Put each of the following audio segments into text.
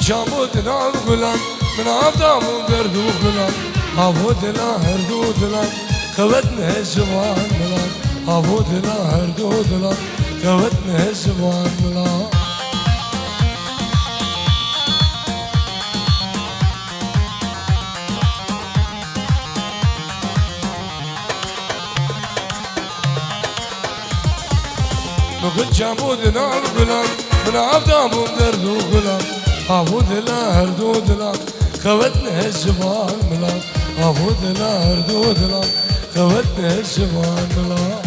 شامود نام غلام من عبدام وبردو غلام عبود لا هردو دلام خوتنا الزمان ملام عبود لا هردو دلام خوتنا الزمان ملام نقول شامود نام غلام من عبدام وبردو غلام عبود لا هردو دلام خوتنا الزمان ملام عبود لا هردو دلام خوتنا الزمان ملام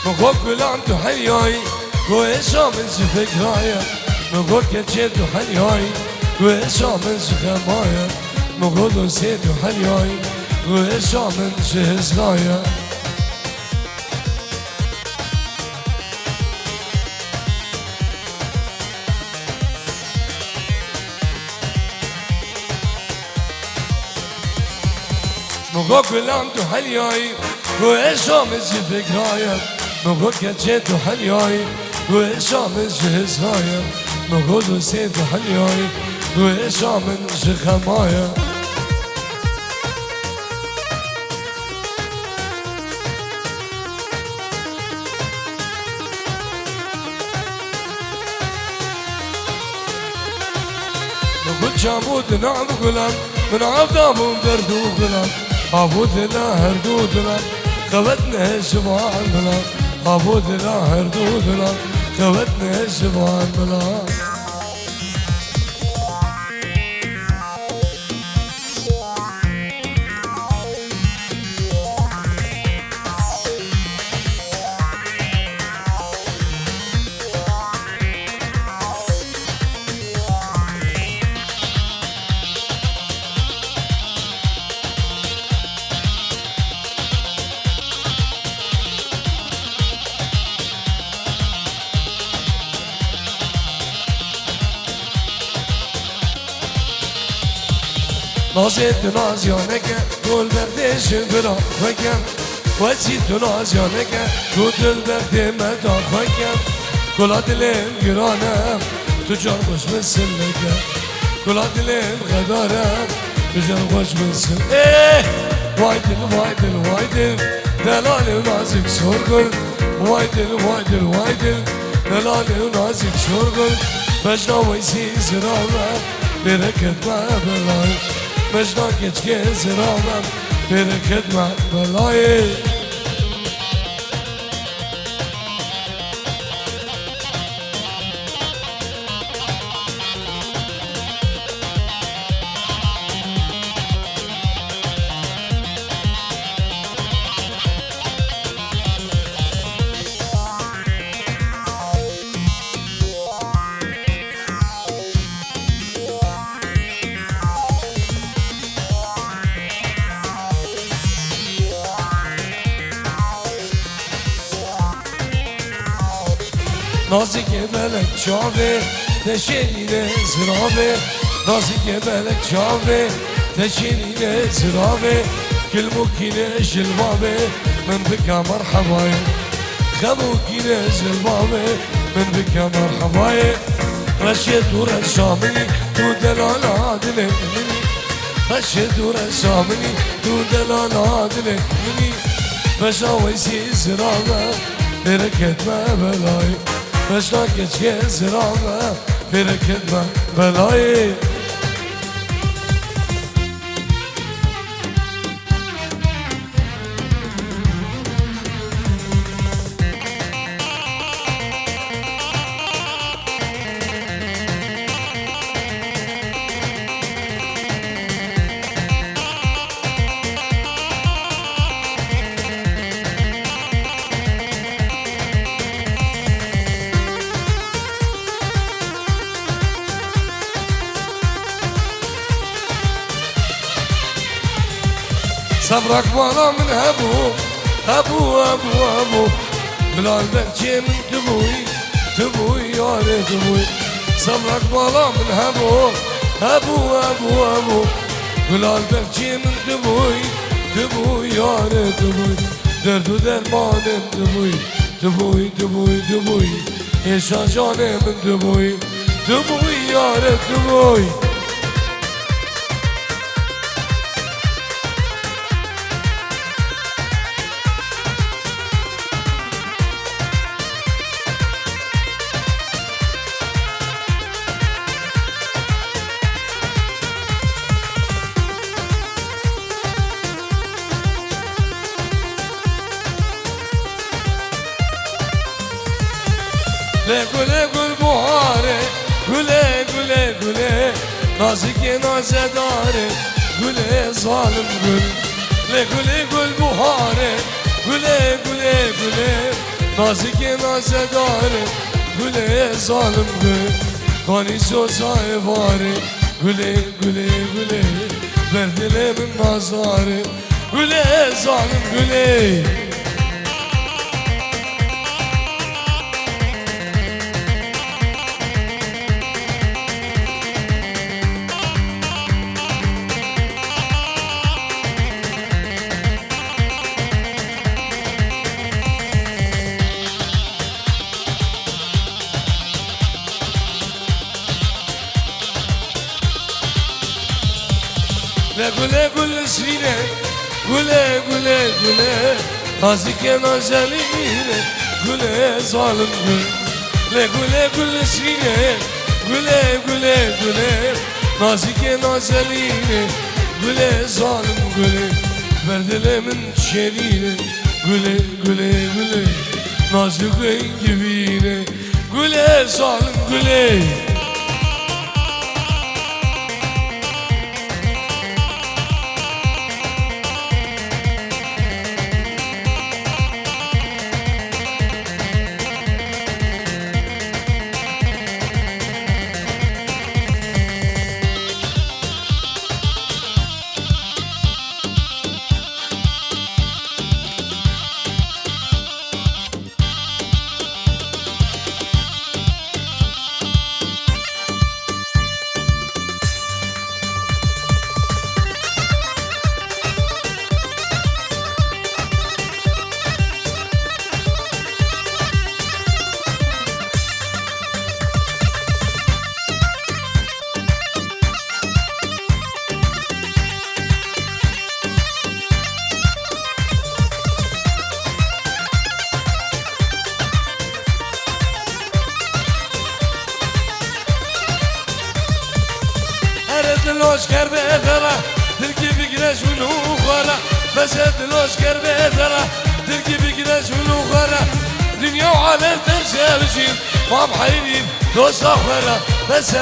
مقول كلام تحياي كويسة من سفكرايا مقول كتشيت تحياي كويسة من سخمايا مقول سيد تحياي كويسة من سهزرايا مقول كلام تحياي كويسة من سفكرايا مقول كتشيت حلياي وإيشا من شهزايا مقول سيد حلياي وإيشا من شخمايا مقول شامود نعم غلام من عبدام وبردو غلام عبود لا هردو دلام خوتنا الزمان ملام عبود لا هردو دلام خوتنا الزمان ملام نازت نازیانه که گل بردش برا خواهیم وزید نازیانه که گل برده مدار خواهیم کلا دلم گرانم تو جان خوش مثل نگم کلا دلم غدارم تو جان خوش مثل وای دل وای دل وای دل دلال نازک شور گل وای دل وای دل وای دل دلال نازک شور گل مجنا ویسی زرامم برکت ما بلای مجنا geç gezir ağlam bereket var belayı نازک بلک چاوه تشینی زرابه نازک بلک چاوه تشینی زرابه كل ممكن جلبابه من بك مرحبا خموكين جلبابه من بك مرحبا رشيد ورشامني تو دلال عادلك مني رشيد ورشامني تو دلال عادلك مني بشاويسي زرابه بركت ما بلاي مشنا geç zirama bereket ma belayı صبرك وانا من هبو هبو هبو هبو بلال بكي من تبوي تبوي يا ريت تبوي صبرك وانا من هبو هبو هبو هبو بلال بكي من تبوي تبوي يا ريت تبوي درد درمان تبوي تبوي تبوي تبوي يشا جاني من تبوي تبوي يا ريت تبوي گله گل بهاره گله گله گله نازک نازه داره گله ظالم گل گله گل بهاره گله گله گله نازک نازه داره گله ظالم گل کانی سوزای واره گله گله گله بر دل من نازاره گله ظالم گله گله گل سینه گله گله گله نازک نازنینه گله ظالم گل گله گل سینه گله گله گله نازک نازنینه گله ظالم گله بر دل من شیرینه گله گله گله نازک گوینه گله ظالم گله دلوشکر بهتره دلکی بگیرش اونو خوره بس دلوشکر بهتره دلکی بگیرش اونو خوره دنیا و عالم ترسه بشیم ما بحیریم دوست آخره بس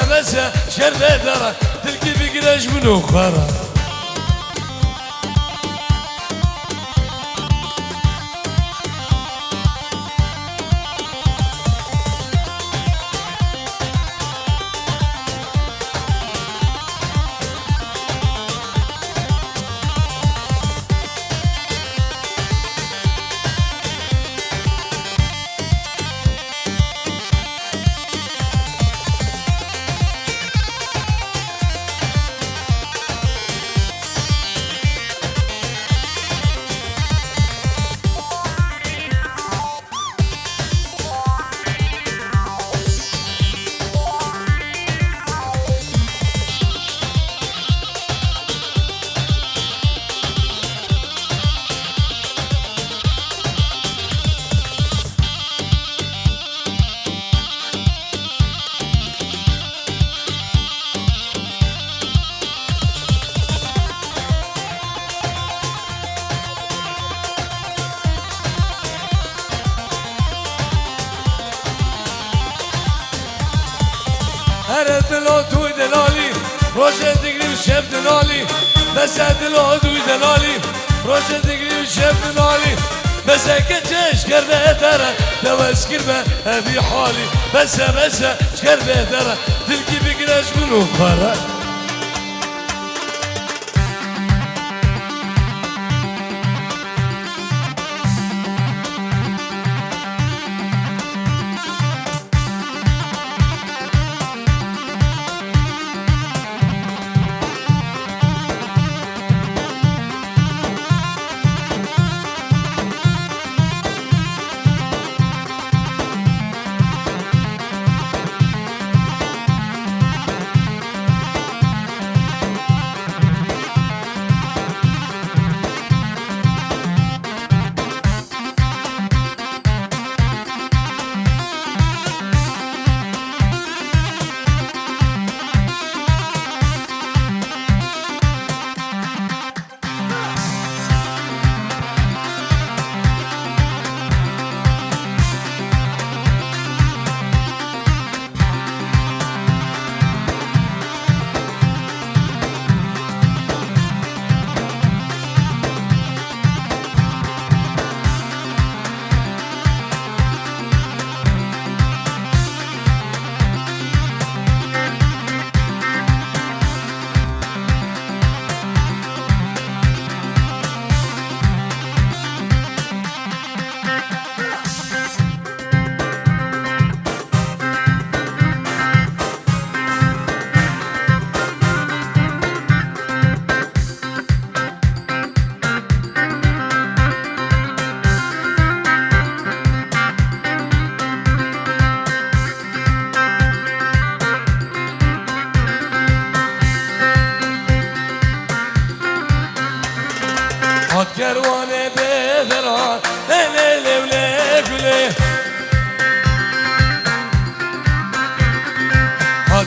شکر بهتره دلکی بگیرش اونو خوره هر دلو توی دلالی روشه دیگری و شب دلالی بس دلو توی دلالی روشه دیگری و شب دلالی بس که چشکر بهتره دوست کر به هبی حالی بس شکر بهتره دلکی بگیرش منو خاره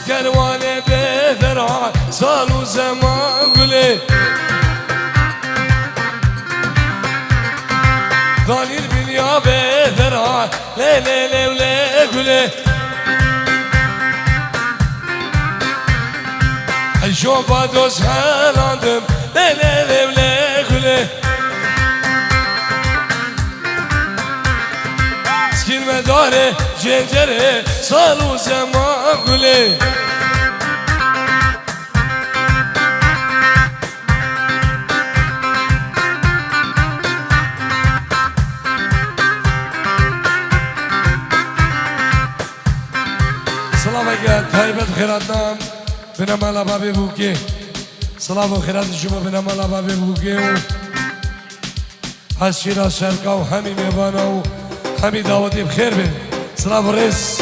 كروانه بذرع سال وزمان قولي ظالي البنيا بذرع لي لي لي ولي قولي الشوفة دوس هلاندم لي لي لي ولي قولي سكين مداره جنجره سال وزمان قولي طيبت خیراتنام بنام الله بابی بوکی سلام و خیرات شما بنام الله بابی بوکی و از شیراز شرکا و همی میوانا و همی دعوتی بخیر بین سلام و رئیس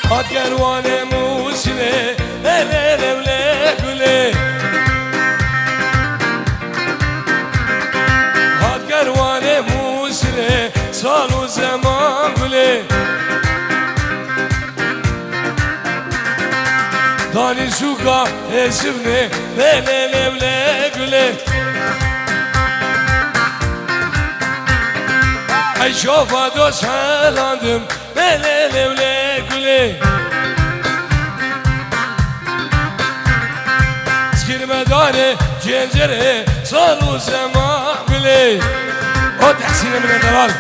هات گروانه موسیله اله لوله گله هات گروانه موسیله سال و زمان گله دانی سوکا اسمنه اله لوله گله ای شوفا دوست هلاندم اله لوله گله مداره جنجره سال و زمان قولي او تحسين من الدلال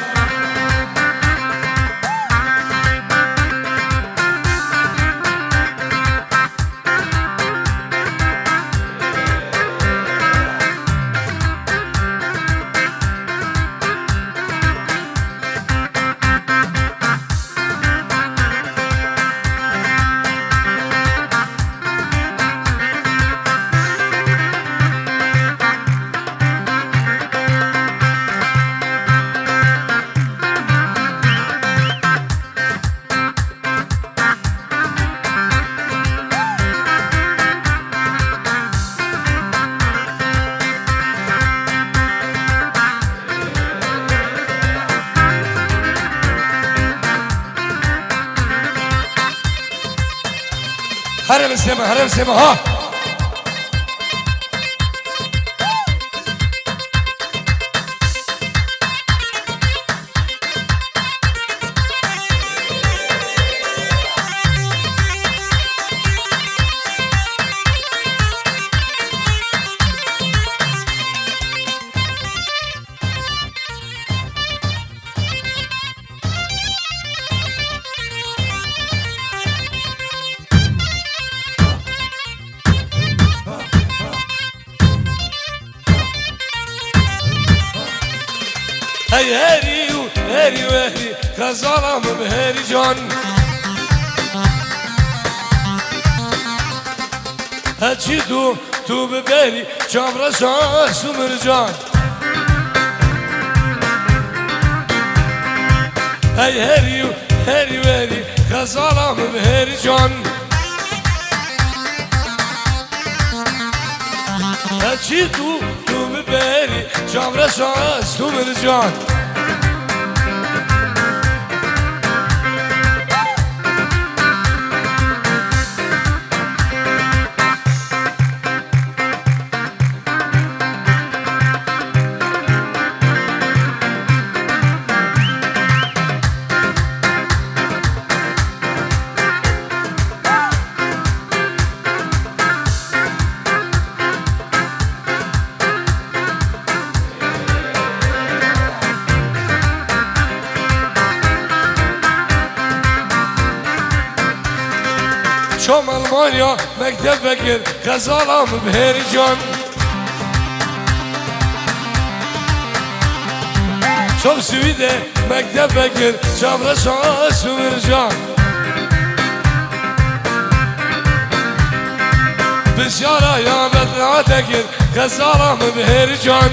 هرم السما ها هی هری و هری خزالم بهری جان هچی تو ببری چامرشان سومر جان هی هری و هری خزالم بهری جان هچی تو ببری چامرشان سومر جان شام المانیا مکتب بگیر غزالم بهری جان شام سویده مکتب بگیر شام رشان سومر جان بسيارة يا بدراتك غزارة مبهر جان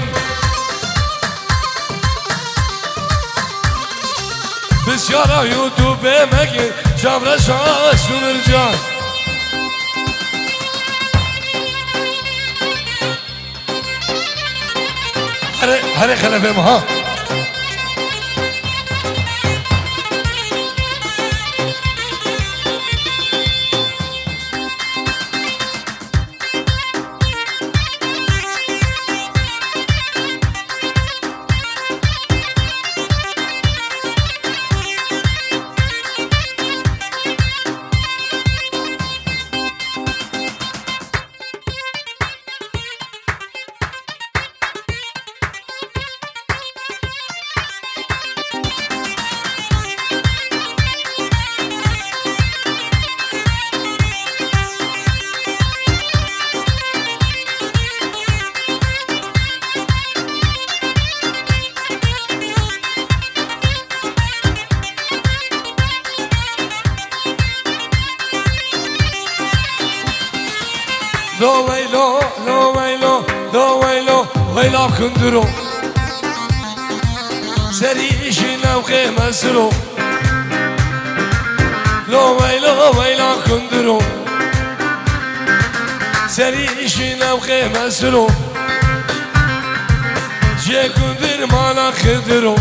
بسيارة يوتيوب مكين جابر شاش ومرجان هري خلفهم ها لو ويلو لو ويلو لو ويلو ويلا كندرو سريشنا وقيمة سرو لو ويلو ويلا كندرو سريشنا وقيمة سرو جي كندر مالا خدرو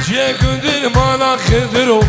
جي كندر مالا خدرو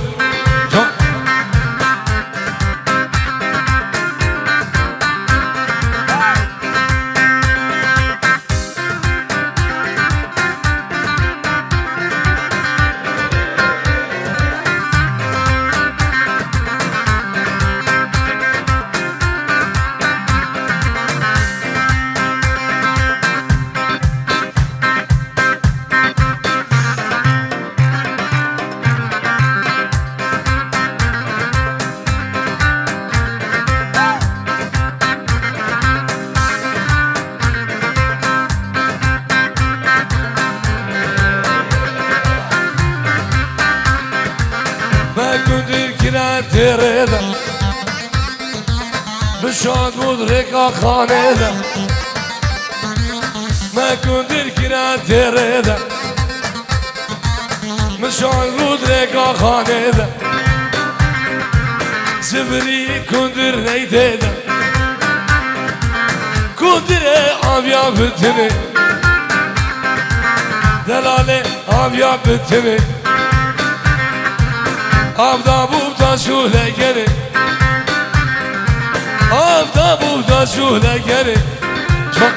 تريده بشاد مدركة خانده ما كنت الكرا تريده بشاد مدركة خانده سفري كنت ريتده كنت عافية بتمي دلالي عافية بتمي Avda buvda şule geri Avda buvda şule geri Çok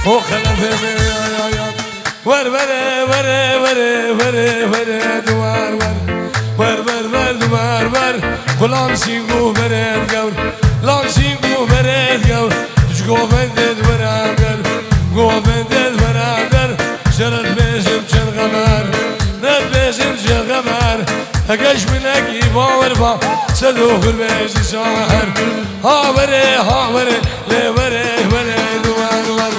O خلفه يا ور ور ور ور ور ور دوار ور ور ور دوار ور غلام سينگو برد گور لام سينگو برد گور تشگو بندد ورامر گو بندد ورامر شرط بيجم چرغمر ند بيجم چرغمر اگش منگی باور با صدوخر بيجي ساهر ها وره له وره وره دوار ور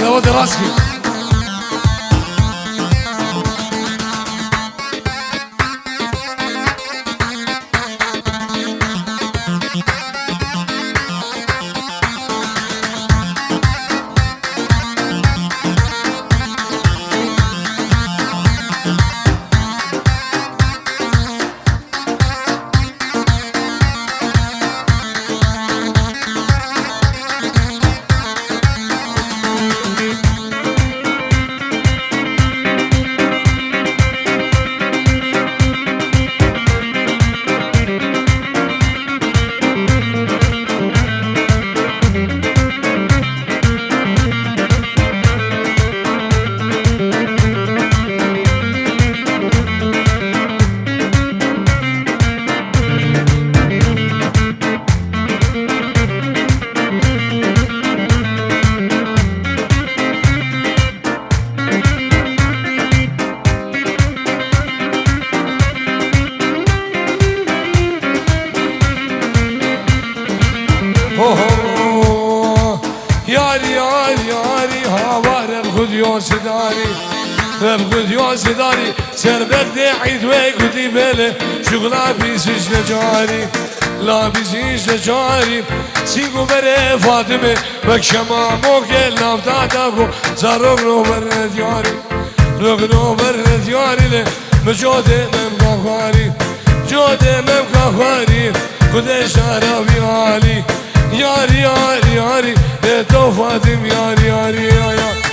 Давайте раски. يوسداني بقول يوسداني سربت عيد ويقولي بله شغلة بيسج لجاري لا بيسج لجاري سيقو بري فاطمة بكشما موكل نفتاتاكو زارو بر دياري رغنو بر دياري مجودة ممكاخاري جودة ممكاخاري خدش عربي عالي ياري ياري ياري تو فاطم ياري ياري ياري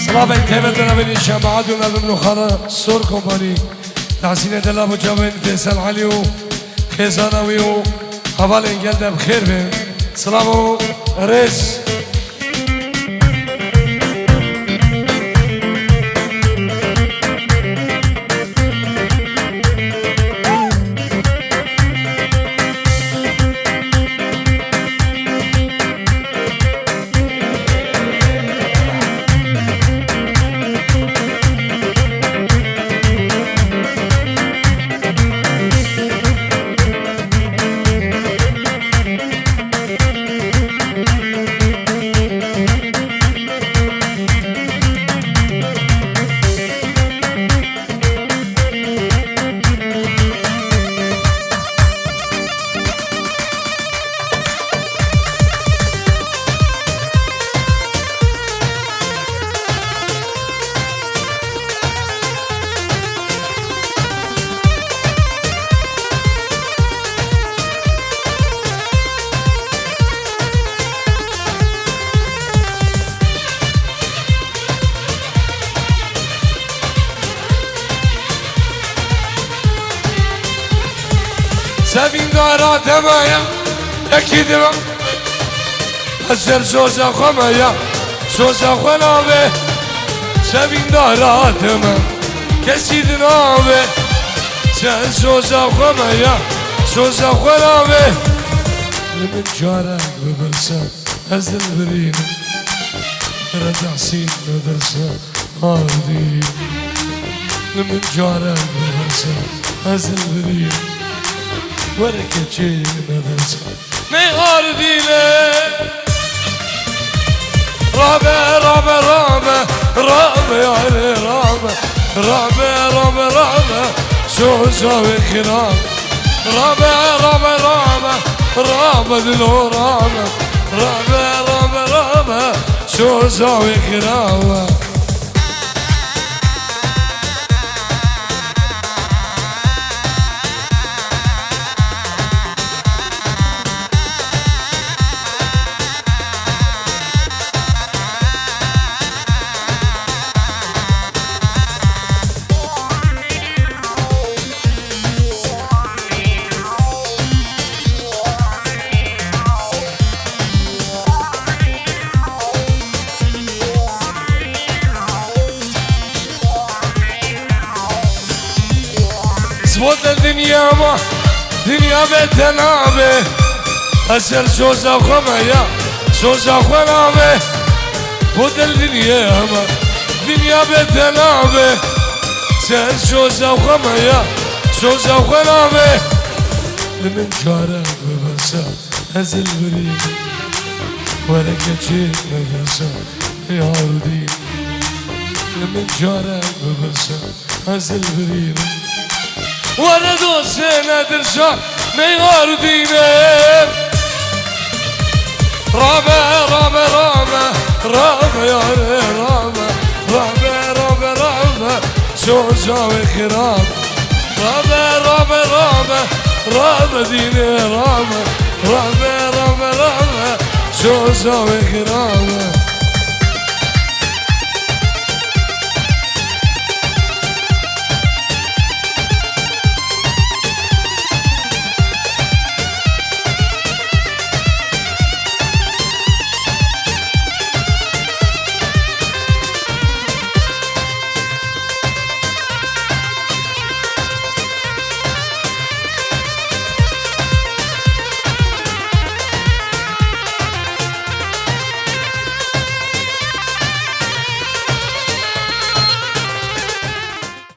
صلاه الكبد نبي الشمعات ونبي الخرا سور كومباني تحسين دلا ابو جابر فيصل علي خزانوي حوالي انجلد بخير به سلام ريس سبين دارات مايا اكيد ما هزر سوزا خمايا سوزا خنابه سبين دارات ما كسيد نابه سن سوزا خمايا سوزا خنابه لمن جارك ببرسا هزل برين رجع سين مدرسة هاردي لمن جارك ببرسا هزل برين وركتشي مدرسة نهار ديله رابع رابع رابع رابع يا رابع رابع رابع رابع سوزا وكرام رابع رابع رابع رابع دلو رابع رابع رابع رابع سوزا وكرام زبط الدنيا ما دنيا بتنابه أسر سوزا خمايا سوزا خنابه زبط الدنيا ما دنيا بتنابه سر سوزا خمايا سوزا خنابه لمن جارك ببرسا هزل بريد وركتشي مدرسة يا ردي لمن جارك ببرسا هزل بريد وردو سنة درشا نيغار دينه رابع رابع رابع رابع يا رابع رابع رابع رابع سوزا وكرام رابع رابع رابع رابع دينه رابع رابع رابع رابع سوزا وكرام